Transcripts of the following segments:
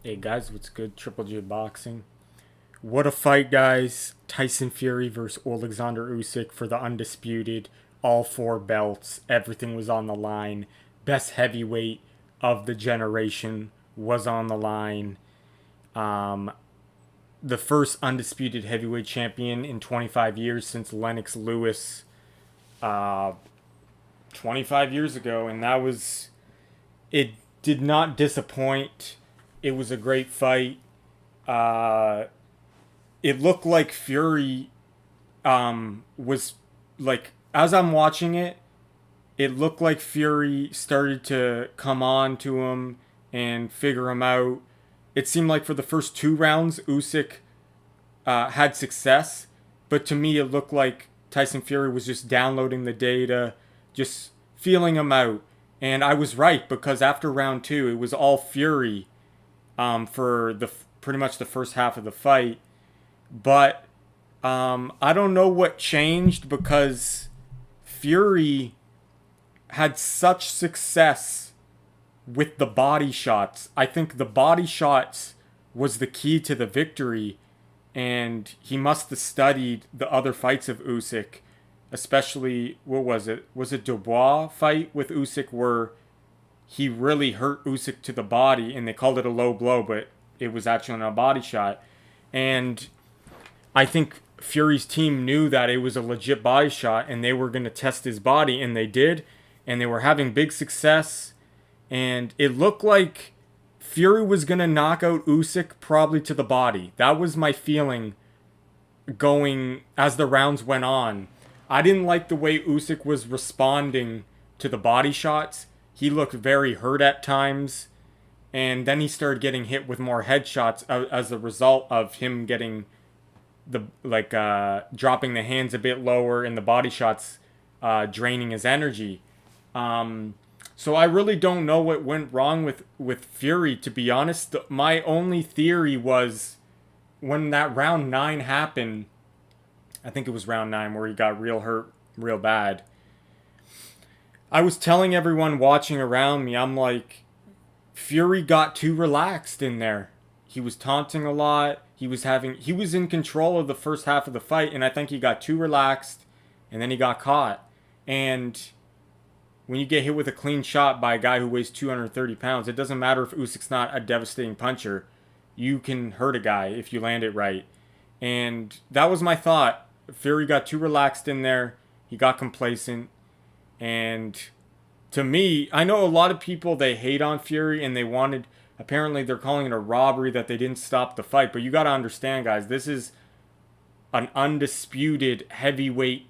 Hey guys, what's good? Triple J Boxing. What a fight, guys. Tyson Fury versus Oleksandr Usyk for the undisputed, all four belts. Everything was on the line. Best heavyweight of the generation was on the line. Um, the first undisputed heavyweight champion in 25 years since Lennox Lewis, uh, 25 years ago. And it did not disappoint. It was a great fight. Uh, it looked like Fury was like as I'm watching it, it looked like Fury started to come on to him and figure him out. It seemed like for the first two rounds, Usyk had success, but to me, it looked like Tyson Fury was just downloading the data, just feeling him out. And I was right because after round two, it was all Fury for the pretty much the first half of the fight. But I don't know what changed because Fury had such success with the body shots. I think the body shots was the key to the victory, and he must have studied the other fights of Usyk, especially what was it? Was it Dubois fight with Usyk where he really hurt Usyk to the body, and they called it a low blow, but it was actually a body shot. And I think Fury's team knew that it was a legit body shot and they were going to test his body, and they did. And they were having big success. And it looked like Fury was going to knock out Usyk probably to the body. That was my feeling going as the rounds went on. I didn't like the way Usyk was responding to the body shots. He looked very hurt at times. And then he started getting hit with more headshots as a result of him getting dropping the hands a bit lower and the body shots draining his energy. So I really don't know what went wrong with Fury. To be honest, my only theory was when that round 9 happened. I think it was round 9 where he got real hurt, real bad. I was telling everyone watching around me, I'm like, Fury got too relaxed in there. He was taunting a lot. He was in control of the first half of the fight, and I think he got too relaxed, and then he got caught. And when you get hit with a clean shot by a guy who weighs 230 pounds, it doesn't matter if Usyk's not a devastating puncher. You can hurt a guy if you land it right. And that was my thought. Fury got too relaxed in there. He got complacent. And to me, I know a lot of people, they hate on Fury and they wanted, apparently they're calling it a robbery that they didn't stop the fight. But you got to understand, guys, this is an undisputed heavyweight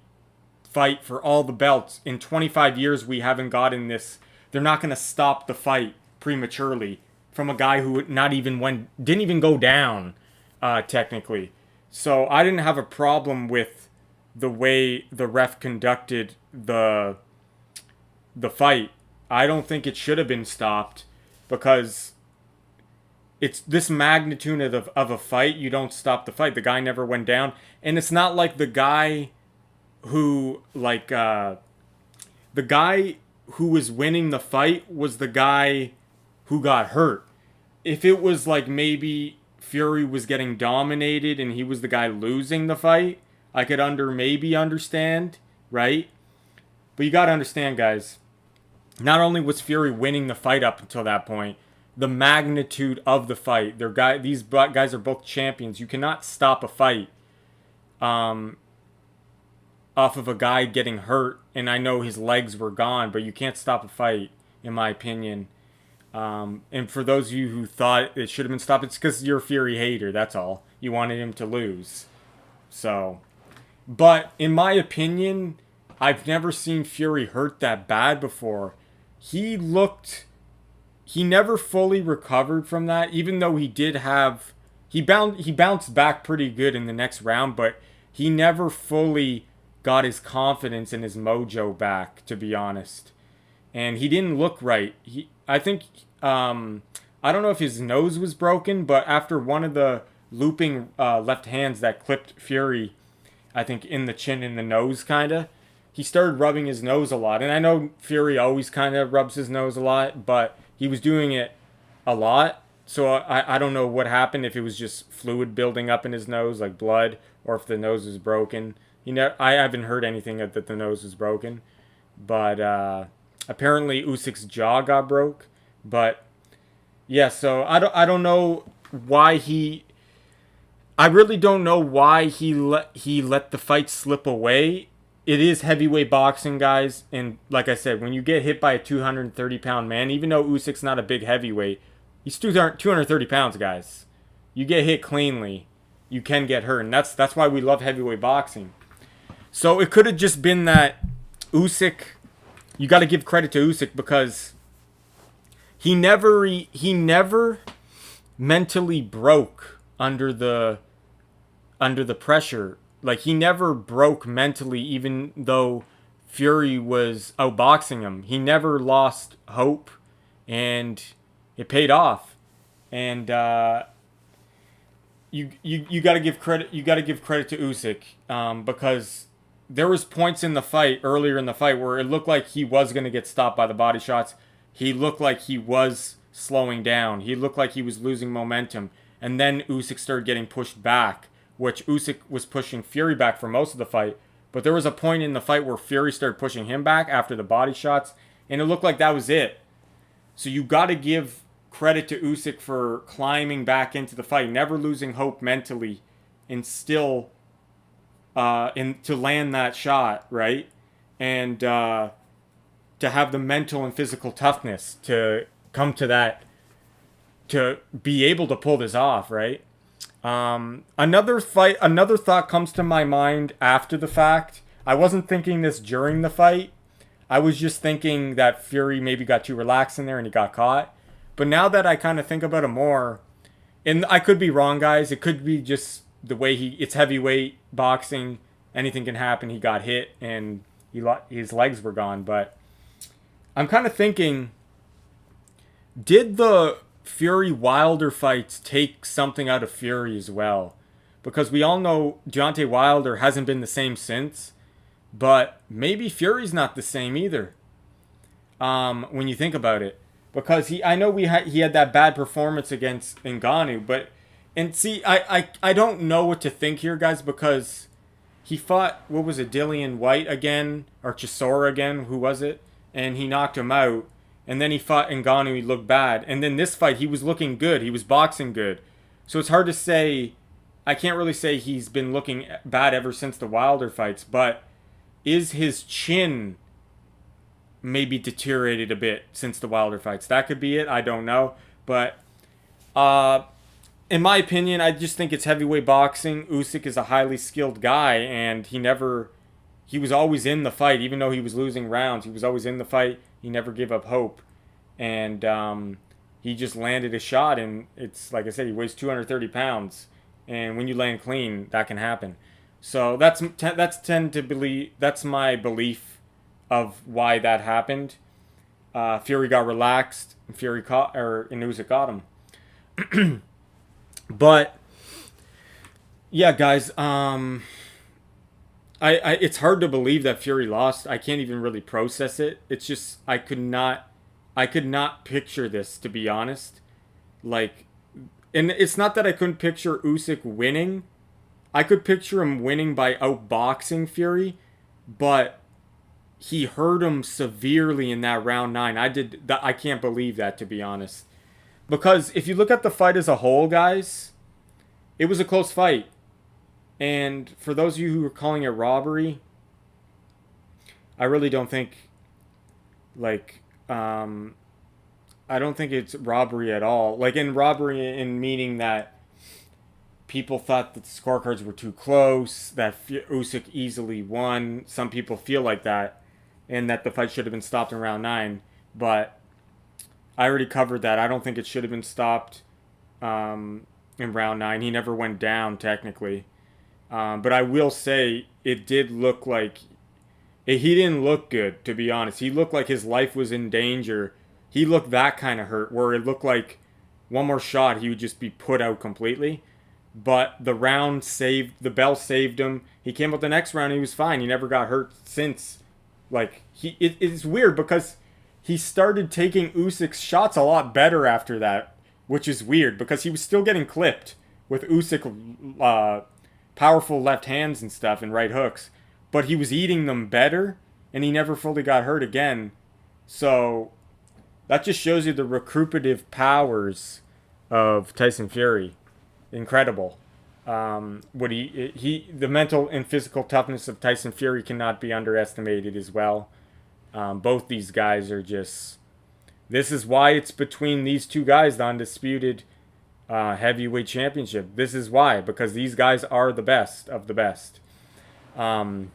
fight for all the belts. In 25 years, we haven't gotten this. They're not going to stop the fight prematurely from a guy who didn't even go down, technically. So I didn't have a problem with the way the ref conducted the fight. I don't think it should have been stopped because it's this magnitude of a fight. You don't stop the fight. The guy never went down, and it's not like the guy who the guy who was winning the fight was the guy who got hurt. If it was like maybe Fury was getting dominated and he was the guy losing the fight, I could maybe understand, right? But you got to understand, guys, not only was Fury winning the fight up until that point, the magnitude of the fight. These guys are both champions. You cannot stop a fight off of a guy getting hurt. And I know his legs were gone, but you can't stop a fight, in my opinion. And for those of you who thought it should have been stopped, it's because you're a Fury hater. That's all. You wanted him to lose. So, but in my opinion, I've never seen Fury hurt that bad before. He never fully recovered from that, even though he bounced back pretty good in the next round, but he never fully got his confidence and his mojo back, to be honest. And he didn't look right. I think, I don't know if his nose was broken, but after one of the looping left hands that clipped Fury, I think in the chin and the nose, kind of, he started rubbing his nose a lot. And I know Fury always kind of rubs his nose a lot, but he was doing it a lot. So I don't know what happened, if it was just fluid building up in his nose, like blood, or if the nose was broken. I haven't heard anything that the nose was broken, but apparently Usyk's jaw got broke. But yeah, so I don't know why he. I really don't know why he let the fight slip away. It is heavyweight boxing, guys, and like I said, when you get hit by a 230-pound man, even though Usyk's not a big heavyweight, he's 230 pounds, guys. You get hit cleanly, you can get hurt, and that's why we love heavyweight boxing. So it could have just been that Usyk. You got to give credit to Usyk because he never mentally broke under the pressure. Like, he never broke mentally, even though Fury was outboxing him. He never lost hope, and it paid off. And you got to give credit. You got to give credit to Usyk, because there was points in the fight, earlier in the fight, where it looked like he was going to get stopped by the body shots. He looked like he was slowing down. He looked like he was losing momentum. And then Usyk started getting pushed back, which Usyk was pushing Fury back for most of the fight. But there was a point in the fight where Fury started pushing him back after the body shots, and it looked like that was it. So you got to give credit to Usyk for climbing back into the fight, never losing hope mentally, and still to land that shot, right? And to have the mental and physical toughness to come to that, to be able to pull this off, right? Another thought comes to my mind after the fact. I wasn't thinking this during the fight. I was just thinking that Fury maybe got too relaxed in there and he got caught. But now that I kind of think about it more, and I could be wrong, guys. It could be just the way it's heavyweight boxing. Anything can happen. He got hit and his legs were gone. But I'm kind of thinking, did the Fury Wilder fights take something out of Fury as well? Because we all know Deontay Wilder hasn't been the same since, but maybe Fury's not the same either. When you think about it, because I know he had that bad performance against Ngannou, but and see, I don't know what to think here, guys, because he fought, what was it, Dillian White again, or Chisora again, who was it? And he knocked him out. And then he fought Ngannou, he looked bad. And then this fight, he was looking good. He was boxing good. So it's hard to say. I can't really say he's been looking bad ever since the Wilder fights. But is his chin maybe deteriorated a bit since the Wilder fights? That could be it. I don't know. But in my opinion, I just think it's heavyweight boxing. Usyk is a highly skilled guy. And he was always in the fight. Even though he was losing rounds, he was always in the fight. He never gave up hope, and he just landed a shot. And it's like I said, he weighs 230 pounds, and when you land clean, that can happen. So that's my belief of why that happened. Fury got relaxed, and Usyk got him. But yeah, guys, it's hard to believe that Fury lost. I can't even really process it. It's just I could not picture this, to be honest. Like, and it's not that I couldn't picture Usyk winning. I could picture him winning by outboxing Fury, but he hurt him severely in that round 9. I can't believe that, to be honest. Because if you look at the fight as a whole, guys, it was a close fight. And for those of you who are calling it robbery, I really don't think, I don't think it's robbery at all. Like, in robbery, in meaning that people thought that the scorecards were too close, that Usyk easily won. Some people feel like that, and that the fight should have been stopped in round 9. But I already covered that. I don't think it should have been stopped in round 9. He never went down, technically. But I will say it did look like he didn't look good, to be honest. He looked like his life was in danger. He looked that kind of hurt, where it looked like one more shot, he would just be put out completely. But the bell saved him. He came out the next round, he was fine. He never got hurt since. It's weird because he started taking Usyk's shots a lot better after that. which is weird because he was still getting clipped with Usyk powerful left hands and stuff and right hooks, but he was eating them better and he never fully got hurt again. So that just shows you the recuperative powers of Tyson Fury. Incredible. The mental and physical toughness of Tyson Fury cannot be underestimated as well. Both these guys are just. This is why it's between these two guys, the undisputed heavyweight championship. This is why, because these guys are the best of the best. Yeah,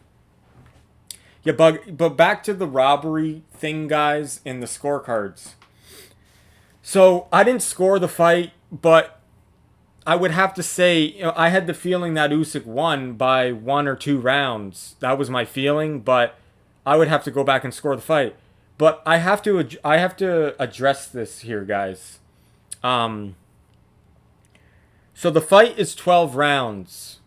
but back to the robbery thing, guys, and the scorecards. So I didn't score the fight, but I would have to say, I had the feeling that Usyk won by 1 or 2 rounds. That was my feeling, but I would have to go back and score the fight. But I have to address this here, guys. So the fight is 12 rounds.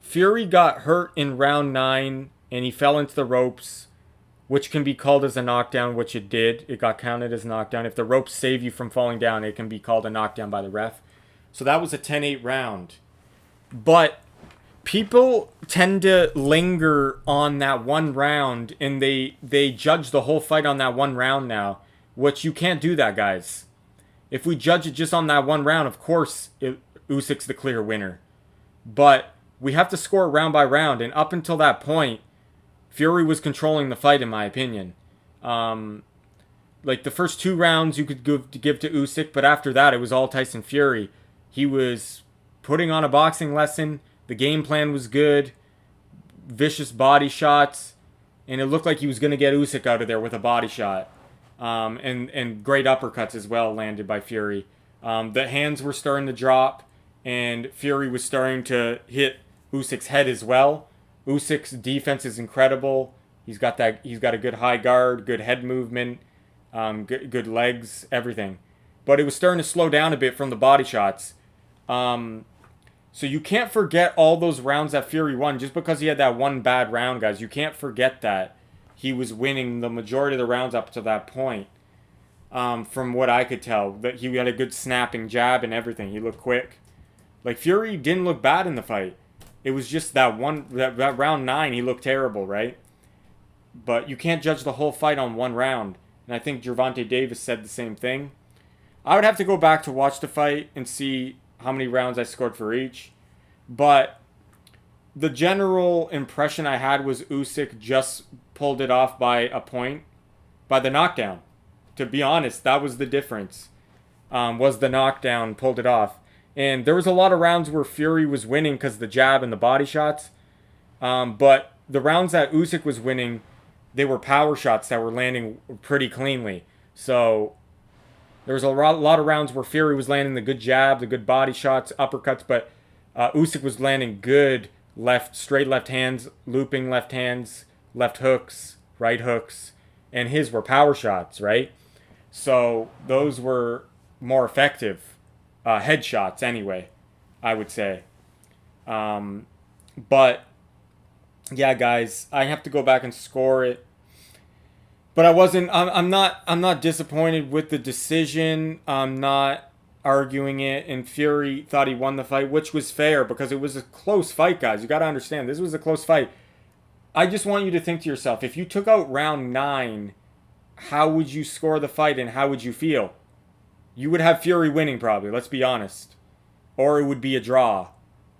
Fury got hurt in round 9 and he fell into the ropes, which can be called as a knockdown, which it did. It got counted as a knockdown. If the ropes save you from falling down, it can be called a knockdown by the ref. So that was a 10-8 round. But people tend to linger on that one round, and they judge the whole fight on that one round now, which you can't do that, guys. If we judge it just on that one round, of course, Usyk's the clear winner. But we have to score round by round, and up until that point, Fury was controlling the fight, in my opinion. Like the first 2 rounds you could give to Usyk, but after that it was all Tyson Fury. He was putting on a boxing lesson. The game plan was good. Vicious body shots, and it looked like he was going to get Usyk out of there with a body shot. And great uppercuts as well landed by Fury. The hands were starting to drop, and Fury was starting to hit Usyk's head as well. Usyk's defense is incredible. He's got a good high guard, good head movement, good legs, everything. But it was starting to slow down a bit from the body shots. So you can't forget all those rounds that Fury won just because he had that one bad round, guys. You can't forget that he was winning the majority of the rounds up to that point. From what I could tell, that he had a good snapping jab and everything. He looked quick. Like Fury didn't look bad in the fight. It was just that round 9, he looked terrible, right? But you can't judge the whole fight on one round. And I think Gervonta Davis said the same thing. I would have to go back to watch the fight and see how many rounds I scored for each. But the general impression I had was Usyk just pulled it off by a point, by the knockdown. To be honest, that was the difference. Was the knockdown, pulled it off. And there was a lot of rounds where Fury was winning because of the jab and the body shots. But the rounds that Usyk was winning, they were power shots that were landing pretty cleanly. So there was a lot of rounds where Fury was landing the good jabs, the good body shots, uppercuts, but Usyk was landing good straight left hands, looping left hands, left hooks, right hooks, and his were power shots, right? So those were more effective. Headshots, anyway, I would say. But yeah, guys, I have to go back and score it. But I'm not disappointed with the decision. I'm not arguing it. And Fury thought he won the fight, which was fair because it was a close fight, guys. You got to understand, this was a close fight. I just want you to think to yourself, if you took out round 9, how would you score the fight and how would you feel? You would have Fury winning probably, let's be honest. Or it would be a draw,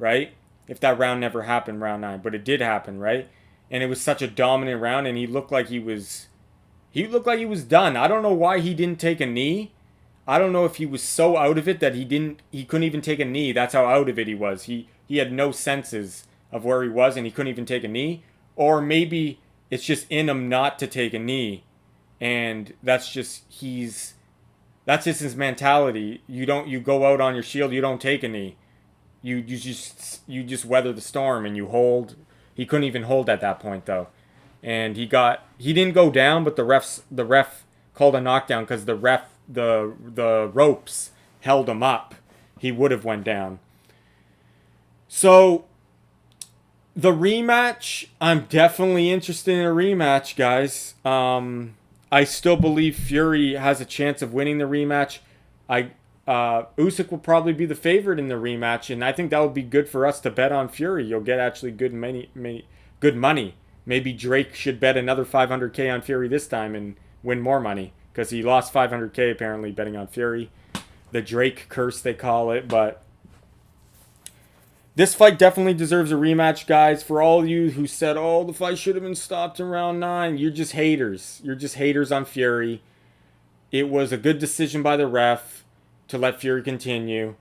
right? If that round never happened, round 9. But it did happen, right? And it was such a dominant round and he looked like he was done. I don't know why he didn't take a knee. I don't know if he was so out of it that he couldn't even take a knee. That's how out of it he was. He had no senses of where he was and he couldn't even take a knee. Or maybe it's just in him not to take a knee. And that's just his mentality. You go out on your shield, you don't take a knee. You just weather the storm and you hold. He couldn't even hold at that point though. And he didn't go down, but the ref called a knockdown because the ropes held him up. He would have went down. So the rematch, I'm definitely interested in a rematch, guys. I still believe Fury has a chance of winning the rematch. Usyk will probably be the favorite in the rematch, and I think that would be good for us to bet on Fury. You'll get actually good money. Maybe Drake should bet another 500K on Fury this time and win more money because he lost 500K apparently betting on Fury. The Drake curse they call it, but this fight definitely deserves a rematch, guys. For all of you who said, "Oh, the fight should have been stopped in round 9," you're just haters. You're just haters on Fury. It was a good decision by the ref to let Fury continue.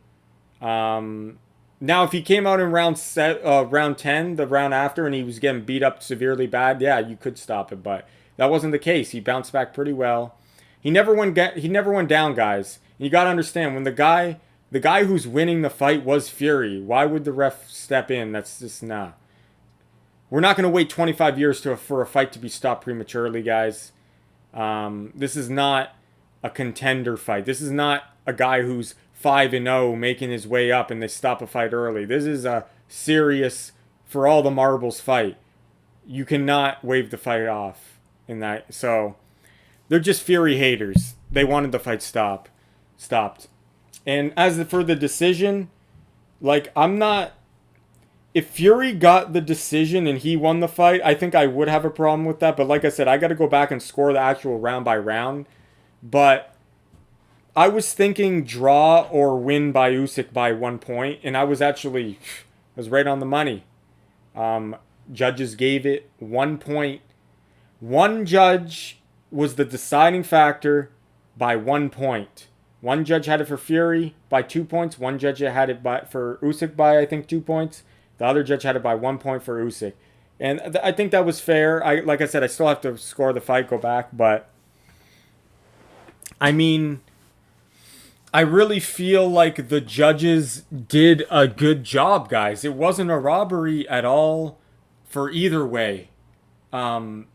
Now, if he came out in round 10, the round after, and he was getting beat up severely bad, yeah, you could stop it. But that wasn't the case. He bounced back pretty well. He never went down, guys. You got to understand, when the guy who's winning the fight was Fury, why would the ref step in? That's just nah. We're not going to wait 25 years for a fight to be stopped prematurely, guys. This is not a contender fight. This is not a guy who's 5-0 making his way up and they stop a fight early. This is a serious, for all the marbles fight. You cannot wave the fight off in that. So they're just Fury haters. They wanted the fight stopped. And as for the decision, like, I'm not... If Fury got the decision and he won the fight, I think I would have a problem with that. But like I said, I got to go back and score the actual round by round. But I was thinking draw or win by Usyk by 1 point. And I was right on the money. Judges gave it 1 point. One judge was the deciding factor by 1 point. One judge had it for Fury by 2 points. One judge had it for Usyk by, I think, 2 points. The other judge had it by 1 point for Usyk. And I think that was fair. Like I said, I still have to score the fight, go back. But, I mean, I really feel like the judges did a good job, guys. It wasn't a robbery at all for either way. It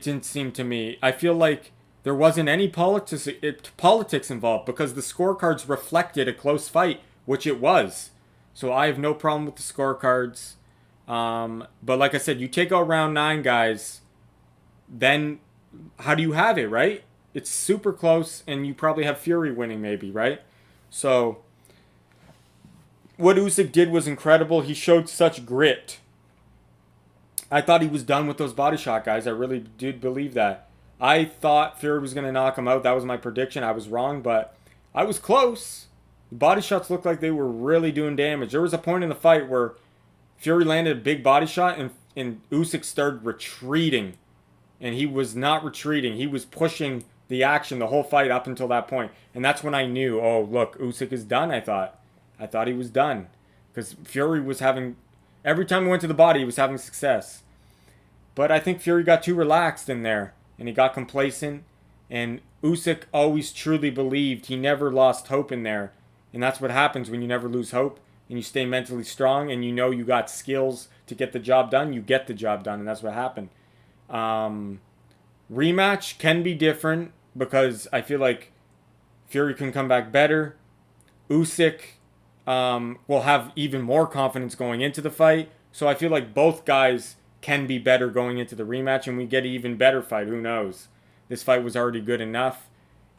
didn't seem to me. I feel like there wasn't any politics involved because the scorecards reflected a close fight, which it was. So I have no problem with the scorecards. But like I said, you take out round 9, guys, then how do you have it, right? It's super close, and you probably have Fury winning maybe, right? So what Usyk did was incredible. He showed such grit. I thought he was done with those body shot, guys. I really did believe that. I thought Fury was going to knock him out. That was my prediction. I was wrong, but I was close. The body shots looked like they were really doing damage. There was a point in the fight where Fury landed a big body shot and Usyk started retreating. And he was not retreating. He was pushing the action the whole fight up until that point. And that's when I knew, oh, look, Usyk is done, I thought. I thought he was done. Because Fury was having... Every time he went to the body, he was having success. But I think Fury got too relaxed in there. And he got complacent. And Usyk always truly believed. He never lost hope in there. And that's what happens when you never lose hope. And you stay mentally strong. And you know you got skills to get the job done. You get the job done. And that's what happened. Rematch can be different. Because I feel like Fury can come back better. Usyk will have even more confidence going into the fight. So I feel like both guys can be better going into the rematch, and we get an even better fight. Who knows? This fight was already good enough.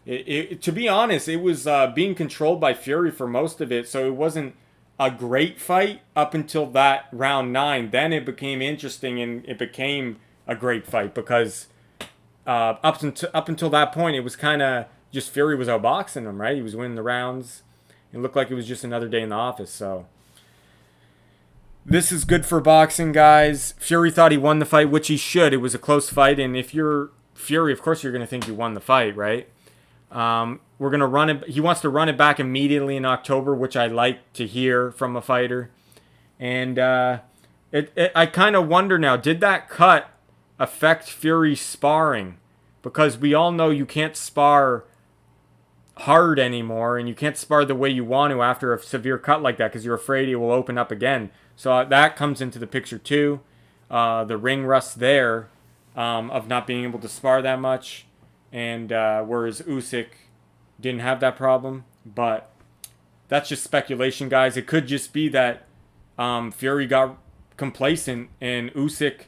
To be honest, it was being controlled by Fury for most of it, so it wasn't a great fight up until that round 9. Then it became interesting, and it became a great fight because up until that point, it was kind of just Fury was outboxing him, right? He was winning the rounds. It looked like it was just another day in the office, so... This is good for boxing, guys. Fury thought he won the fight, which he should. It was a close fight, and if you're Fury, of course you're going to think you won the fight, right? We're going to run it. He wants to run it back immediately in October, which I like to hear from a fighter. And I kind of wonder now, did that cut affect Fury's sparring? Because we all know you can't spar hard anymore, and you can't spar the way you want to after a severe cut like that because you're afraid it will open up again. So that comes into the picture too. The ring rust there of not being able to spar that much. And whereas Usyk didn't have that problem. But that's just speculation, guys. It could just be that Fury got complacent and Usyk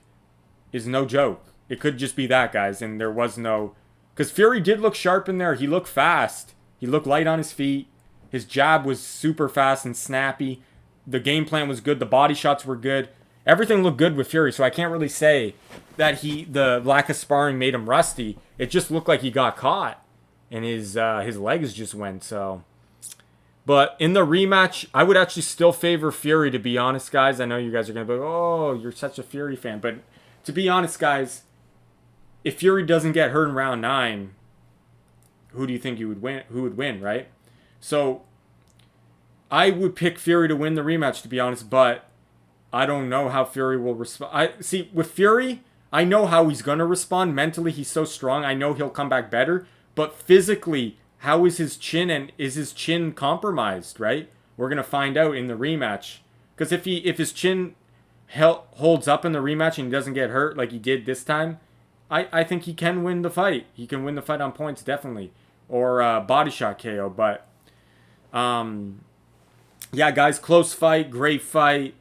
is no joke. It could just be that, guys. And there was no... Because Fury did look sharp in there. He looked fast. He looked light on his feet. His jab was super fast and snappy. The game plan was good. The body shots were good. Everything looked good with Fury, so I can't really say that the lack of sparring made him rusty. It just looked like he got caught, and his legs just went. So, but in the rematch, I would actually still favor Fury, to be honest, guys. I know you guys are gonna be like, "Oh, you're such a Fury fan," but to be honest, guys, if Fury doesn't get hurt in round 9, who do you think you would win? Who would win, right? So I would pick Fury to win the rematch, to be honest, but I don't know how Fury will respond. I see with Fury, I know how he's gonna respond. Mentally, he's so strong. I know he'll come back better. But physically, how is his chin, and is his chin compromised? Right? We're gonna find out in the rematch. Because if his chin holds up in the rematch and he doesn't get hurt like he did this time, I think he can win the fight. He can win the fight on points, definitely, or body shot KO. But yeah, guys, close fight, great fight.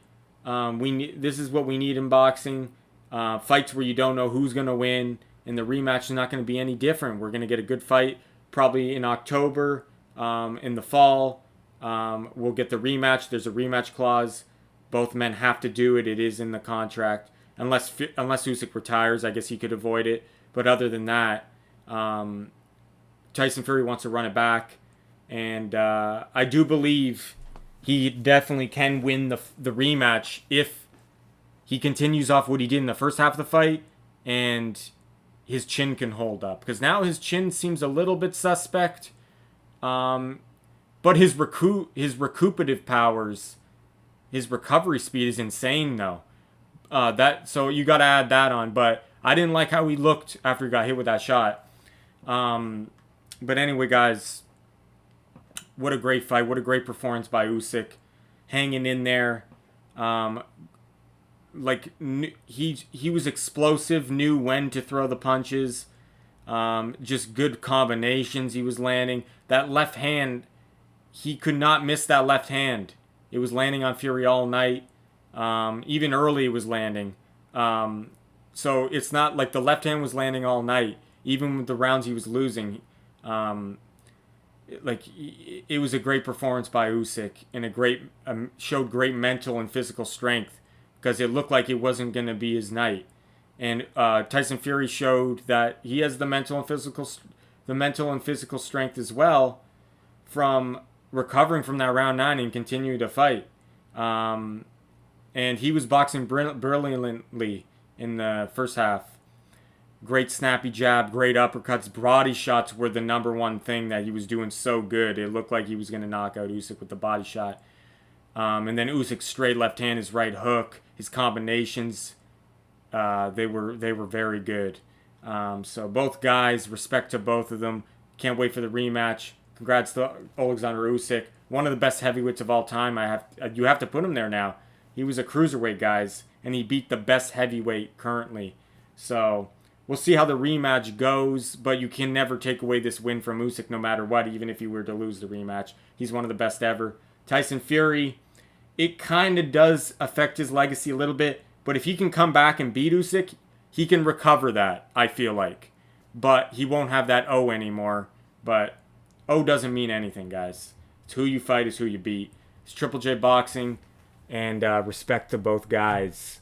This is what we need in boxing. Fights where you don't know who's going to win, and the rematch is not going to be any different. We're going to get a good fight probably in October, in the fall. We'll get the rematch. There's a rematch clause. Both men have to do it. It is in the contract. Unless Usyk retires, I guess he could avoid it. But other than that, Tyson Fury wants to run it back. And I do believe he definitely can win the rematch if he continues off what he did in the first half of the fight and his chin can hold up. Because now his chin seems a little bit suspect. But his recuperative powers, his recovery speed is insane, though. So you got to add that on. But I didn't like how he looked after he got hit with that shot. But anyway, guys, what a great fight. What a great performance by Usyk. Hanging in there. He was explosive, knew when to throw the punches. Just good combinations he was landing. That left hand, he could not miss that left hand. It was landing on Fury all night. Even early it was landing. So it's not like the left hand was landing all night. Even with the rounds he was losing. It was a great performance by Usyk, and showed great mental and physical strength, because it looked like it wasn't going to be his night. And Tyson Fury showed that he has the mental and physical strength as well, from recovering from that round 9 and continuing to fight. And he was boxing brilliantly in the first half. Great snappy jab, great uppercuts. Body shots were the number one thing that he was doing so good. It looked like he was going to knock out Usyk with the body shot. And then Usyk's straight left hand, his right hook, his combinations, they were very good. So both guys, respect to both of them. Can't wait for the rematch. Congrats to Oleksandr Usyk, one of the best heavyweights of all time. You have to put him there now. He was a cruiserweight, guys, and he beat the best heavyweight currently. So we'll see how the rematch goes, but you can never take away this win from Usyk no matter what, even if he were to lose the rematch. He's one of the best ever. Tyson Fury, it kind of does affect his legacy a little bit, but if he can come back and beat Usyk, he can recover that, I feel like. But he won't have that O anymore. But O doesn't mean anything, guys. It's who you fight, it's who you beat. It's Triple J Boxing, and respect to both guys.